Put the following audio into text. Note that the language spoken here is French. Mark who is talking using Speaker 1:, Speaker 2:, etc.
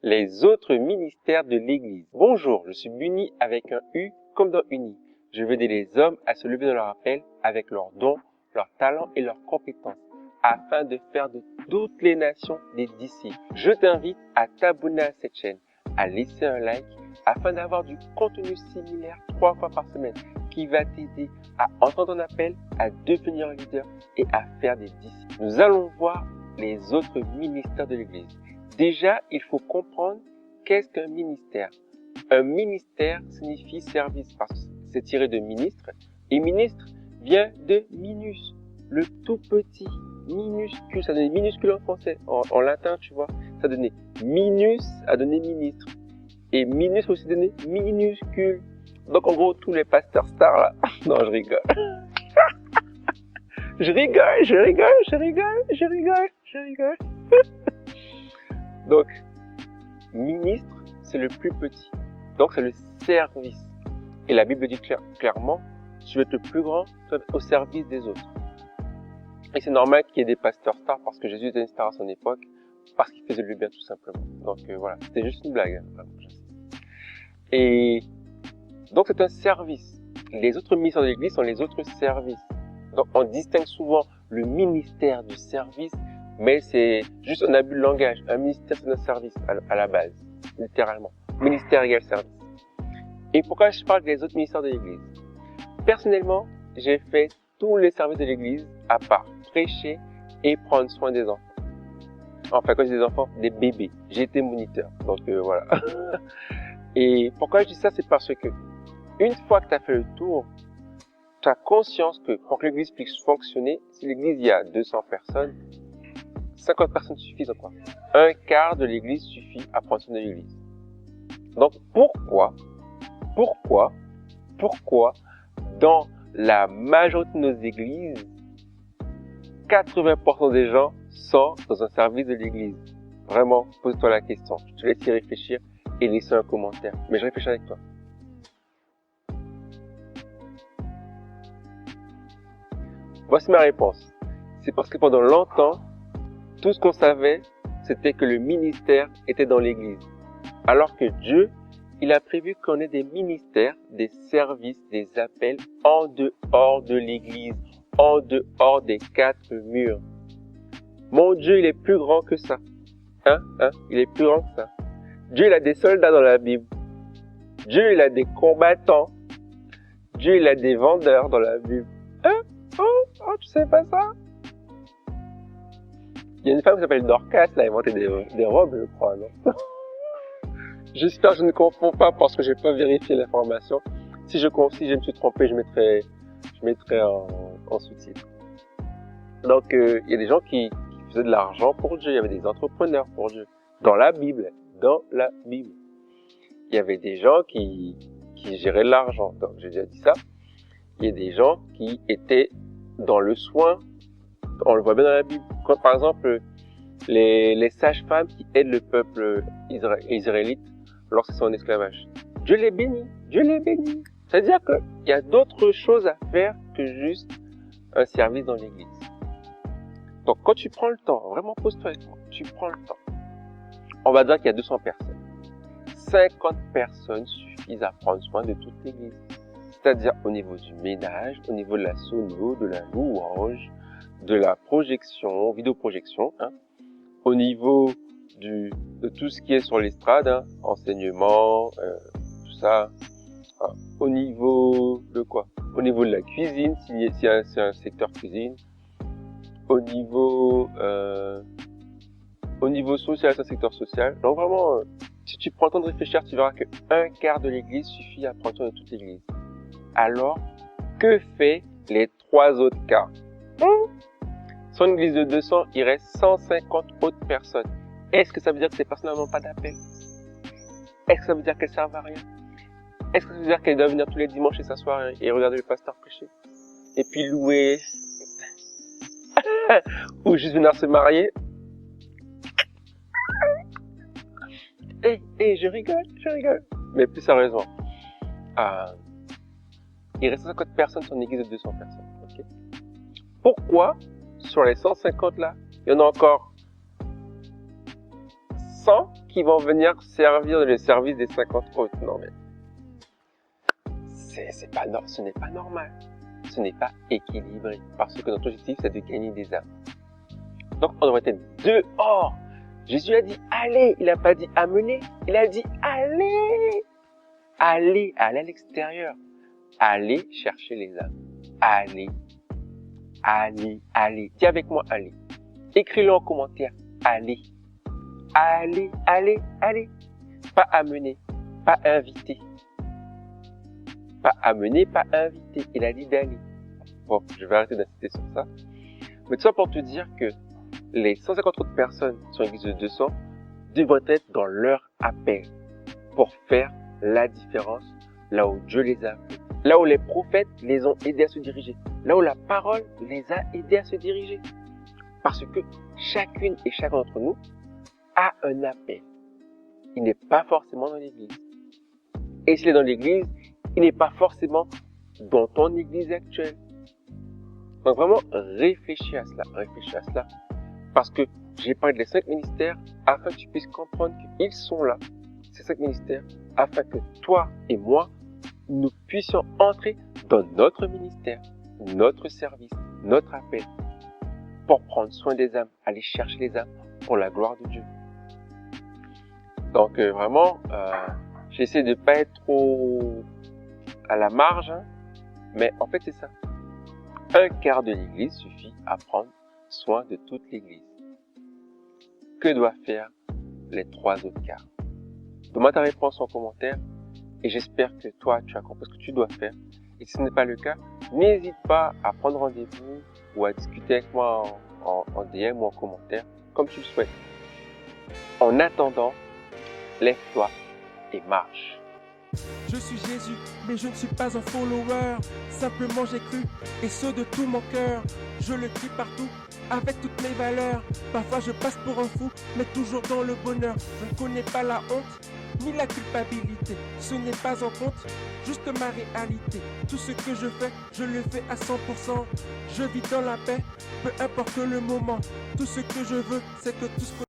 Speaker 1: Les autres ministères de l'Église. Bonjour, je suis Buni avec un U comme dans Uni. Je veux aider les hommes à se lever dans leur appel avec leurs dons, leurs talents et leurs compétences, afin de faire de toutes les nations des disciples. Je t'invite à t'abonner à cette chaîne, à laisser un like, afin d'avoir du contenu similaire 3 fois par semaine, qui va t'aider à entendre ton appel, à devenir un leader et à faire des disciples. Nous allons voir les autres ministères de l'Église. Déjà, il faut comprendre qu'est-ce qu'un ministère. Un ministère signifie service parce que c'est tiré de ministre. Et ministre vient de minus, le tout petit, minuscule. Ça donnait minuscule en français. En latin, tu vois, ça donnait minus à donner ministre. Et minus aussi donné minuscule. Donc en gros, tous les pasteurs stars là. Non, je rigole. Je rigole. Donc, ministre, c'est le plus petit. Donc, c'est le service. Et la Bible dit clairement, tu veux être le plus grand, tu veux être au service des autres. Et c'est normal qu'il y ait des pasteurs stars parce que Jésus était une star à son époque, parce qu'il faisait le bien tout simplement. Donc voilà, c'était juste une blague. Et donc, c'est un service. Les autres ministères de l'Église sont les autres services. Donc, on distingue souvent le ministère du service, mais c'est juste un abus de langage. Un ministère, c'est un service à la base, littéralement. Ministère égale service. Et pourquoi je parle des autres ministères de l'Église? Personnellement, j'ai fait tous les services de l'Église, à part prêcher et prendre soin des enfants. Enfin, quand je dis des enfants, des bébés. J'ai été moniteur, donc voilà. Et pourquoi je dis ça? C'est parce que une fois que tu as fait le tour, tu as conscience que pour que l'église puisse fonctionner, si l'église il y a 200 personnes, 50 personnes suffisent encore. Un quart de l'église suffit à prendre soin de l'église. Donc pourquoi dans la majorité de nos églises, 80% des gens sont dans un service de l'église? Vraiment, pose-toi la question. Je te laisse y réfléchir et laisser un commentaire. Mais je réfléchis avec toi. Voici ma réponse. C'est parce que pendant longtemps, tout ce qu'on savait, c'était que le ministère était dans l'église. Alors que Dieu, il a prévu qu'on ait des ministères, des services, des appels en dehors de l'église, en dehors des 4 murs. Mon Dieu, il est plus grand que ça. Il est plus grand que ça. Dieu, il a des soldats dans la Bible. Dieu, il a des combattants. Dieu, il a des vendeurs dans la Bible. Oh, tu sais pas ça? Il y a une femme qui s'appelle Dorcas, elle a inventé des robes, je crois, non? J'espère que je ne confonds pas parce que j'ai pas vérifié l'information. Si je me suis trompé, je mettrai en sous-titre. Donc, il y a des gens qui faisaient de l'argent pour Dieu, il y avait des entrepreneurs pour Dieu. Dans la Bible. Il y avait des gens qui géraient l'argent. Donc, j'ai déjà dit ça. Il y a des gens qui étaient dans le soin. On le voit bien dans la Bible. Comme par exemple, les sages-femmes qui aident le peuple israélite lorsqu'ils sont en esclavage. Dieu les bénit. C'est-à-dire qu'il y a d'autres choses à faire que juste un service dans l'église. Donc, quand tu prends le temps, vraiment pose-toi avec moi, tu prends le temps. On va dire qu'il y a 200 personnes. 50 personnes suffisent à prendre soin de toute l'église. C'est-à-dire au niveau du ménage, au niveau de la sono, de la louange, de la projection, vidéoprojection, au niveau de tout ce qui est sur l'estrade, enseignement, tout ça, au niveau de quoi? Au niveau de la cuisine, si c'est un secteur cuisine, au niveau social, c'est un secteur social. Donc vraiment, si tu prends le temps de réfléchir, tu verras que un quart de l'église suffit à prendre soin de toute l'église. Alors, que fait les 3 autres quarts? Sur une église de 200, il reste 150 autres personnes. Est-ce que ça veut dire que ces personnes n'ont pas d'appel? Est-ce que ça veut dire qu'elles servent à rien? Est-ce que ça veut dire qu'elles doivent venir tous les dimanches et s'asseoir et regarder le pasteur prêcher? Et puis louer? Ou juste venir se marier? Je rigole. Mais plus sérieusement, il reste 150 personnes sur une église de 200 personnes. Okay? Pourquoi, sur les 150 là, il y en a encore 100 qui vont venir servir le service des 50 autres. Non mais, ce n'est pas normal. Ce n'est pas équilibré. Parce que notre objectif, c'est de gagner des âmes. Donc, on devrait être dehors. Jésus a dit, allez. Il n'a pas dit amener. Il a dit, allez. Allez à l'extérieur. Allez chercher les âmes. Allez. Dis avec moi, allez. Écris-le en commentaire. Allez. Allez. Pas amener. Pas inviter. Pas amener, pas inviter. Il a dit d'aller. Bon, je vais arrêter d'insister sur ça. Mais tout ça pour te dire que les 150 autres personnes sur l'église de 200 devraient être dans leur appel pour faire la différence là où Dieu les a appelés, là où les prophètes les ont aidés à se diriger, là où la parole les a aidés à se diriger. Parce que chacune et chacun d'entre nous a un appel. Il n'est pas forcément dans l'église. Et s'il est dans l'église, il n'est pas forcément dans ton église actuelle. Donc vraiment, réfléchis à cela. Parce que j'ai parlé des 5 ministères afin que tu puisses comprendre qu'ils sont là, ces 5 ministères, afin que toi et moi, nous puissions entrer dans notre ministère, notre service, notre appel, pour prendre soin des âmes, aller chercher les âmes pour la gloire de Dieu. Donc vraiment, j'essaie de pas être trop à la marge, hein, mais en fait c'est ça. Un quart de l'église suffit à prendre soin de toute l'église. Que doivent faire les 3 autres quarts? Donne-moi ta réponse en commentaire et j'espère que toi tu as compris ce que tu dois faire. Et si ce n'est pas le cas, n'hésite pas à prendre rendez-vous ou à discuter avec moi en DM ou en commentaire, comme tu le souhaites. En attendant, lève-toi et marche.
Speaker 2: Je suis Jésus, mais je ne suis pas un follower. Simplement j'ai cru, et ce de tout mon cœur. Je le crie partout, avec toutes mes valeurs. Parfois je passe pour un fou, mais toujours dans le bonheur. Je ne connais pas la honte, ni la culpabilité. Ce n'est pas en compte, juste ma réalité. Tout ce que je le fais à 100%. Je vis dans la paix, peu importe le moment. Tout ce que je veux, c'est que tout ce que